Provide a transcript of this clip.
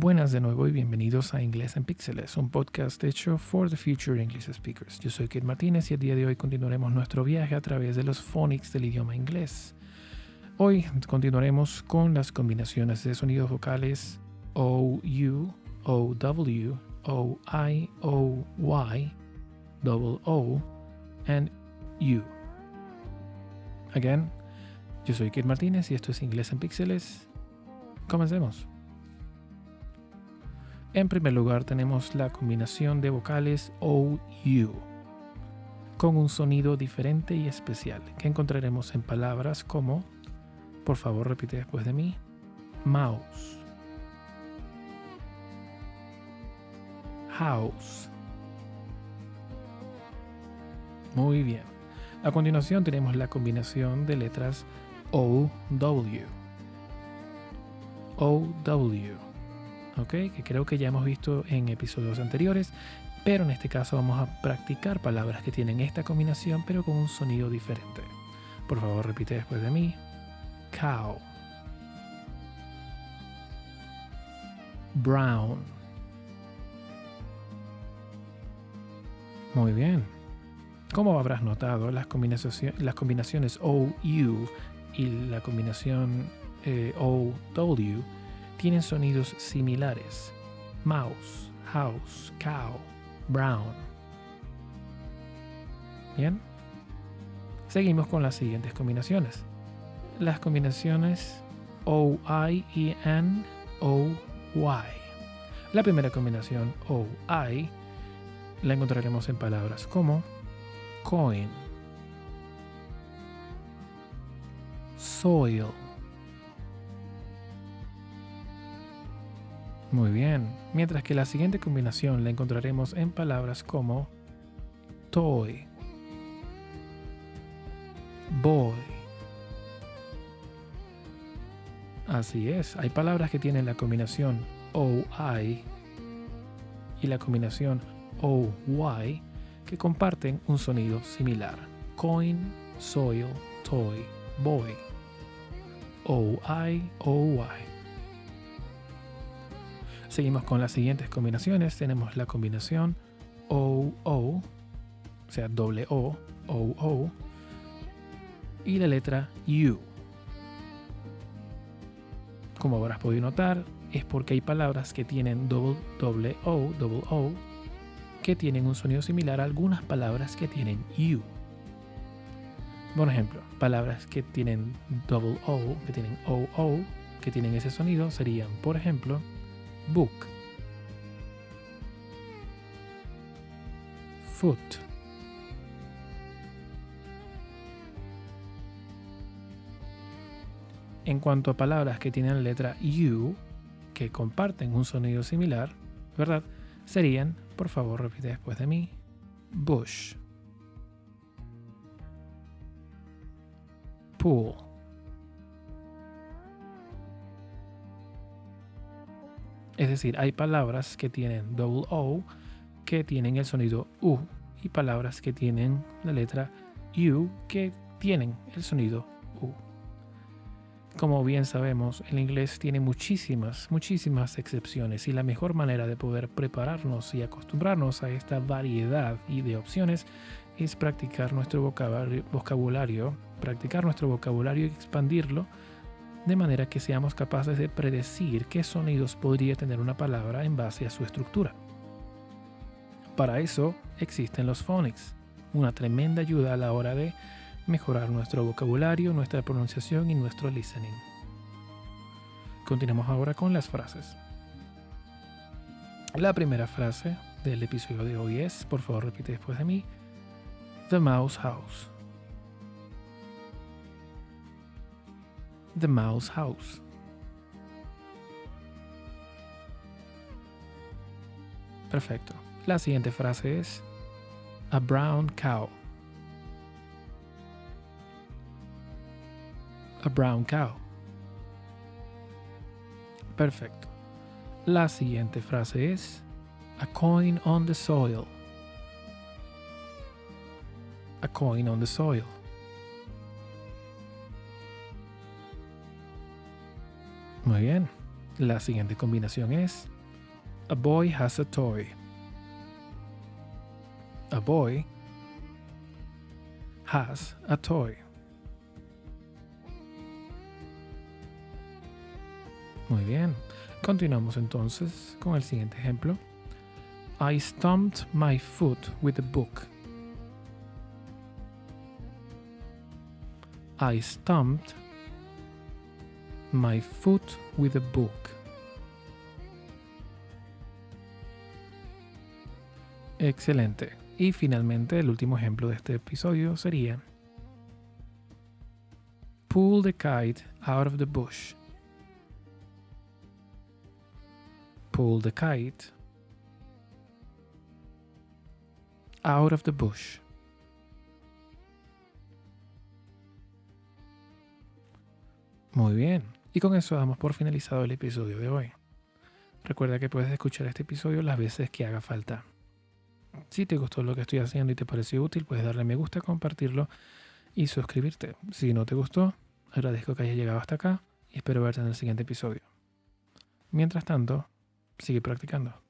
Buenas de nuevo y bienvenidos a Inglés en Píxeles, un podcast hecho for the future English speakers. Yo soy Kit Martínez y el día de hoy continuaremos nuestro viaje a través de los phonics del idioma inglés. Hoy continuaremos con las combinaciones de sonidos vocales O, U, O, W, O, I, O, Y, double O, and U. Again, yo soy Kit Martínez y esto es Inglés en Píxeles. Comencemos. En primer lugar tenemos la combinación de vocales O-U con un sonido diferente y especial que encontraremos en palabras como, por favor repite después de mí, mouse, house. Muy bien. A continuación tenemos la combinación de letras O-W. O-W. Okay, que creo que ya hemos visto en episodios anteriores, pero en este caso vamos a practicar palabras que tienen esta combinación pero con un sonido diferente. Por favor repite después de mí. Cow, brown. Muy bien. Como habrás notado, las combinaciones O-U y la combinación O-W tienen sonidos similares. Mouse, house, cow, brown. Bien. Seguimos con las siguientes combinaciones. Las combinaciones O-I y N, O-Y. La primera combinación O-I la encontraremos en palabras como coin, soil. Muy bien, mientras que la siguiente combinación la encontraremos en palabras como toy, boy. Así es, hay palabras que tienen la combinación O-I y la combinación O-Y que comparten un sonido similar. Coin, soil, toy, boy. O-I, O-Y. Seguimos con las siguientes combinaciones. Tenemos la combinación O-O, o sea, doble O, O-O, y la letra U. Como habrás podido notar, es porque hay palabras que tienen doble O, que tienen un sonido similar a algunas palabras que tienen U. Por ejemplo, palabras que tienen double O, que tienen O-O, que tienen ese sonido serían, por ejemplo, book, foot, en cuanto a palabras que tienen la letra U, que comparten un sonido similar, ¿verdad? Serían, por favor repite después de mí, bush, pool, es decir, hay palabras que tienen double O que tienen el sonido U y palabras que tienen la letra U que tienen el sonido U. Como bien sabemos, el inglés tiene muchísimas excepciones y la mejor manera de poder prepararnos y acostumbrarnos a esta variedad y de opciones es practicar nuestro vocabulario y expandirlo de manera que seamos capaces de predecir qué sonidos podría tener una palabra en base a su estructura. Para eso existen los phonics, una tremenda ayuda a la hora de mejorar nuestro vocabulario, nuestra pronunciación y nuestro listening. Continuamos ahora con las frases. La primera frase del episodio de hoy es, por favor repite después de mí, The mouse house. The mouse house. Perfecto. La siguiente frase es a brown cow. A brown cow. Perfecto. La siguiente frase es a coin on the soil. A coin on the soil. Muy bien. La siguiente combinación es a boy has a toy. A boy has a toy. Muy bien. Continuamos entonces con el siguiente ejemplo. I stomped my foot with a book. I stomped my foot with a book. Excelente. Y finalmente el último ejemplo de este episodio sería pull the kite out of the bush. Pull the kite out of the bush. Muy bien. Y con eso damos por finalizado el episodio de hoy. Recuerda que puedes escuchar este episodio las veces que haga falta. Si te gustó lo que estoy haciendo y te pareció útil, puedes darle me gusta, compartirlo y suscribirte. Si no te gustó, agradezco que hayas llegado hasta acá y espero verte en el siguiente episodio. Mientras tanto, sigue practicando.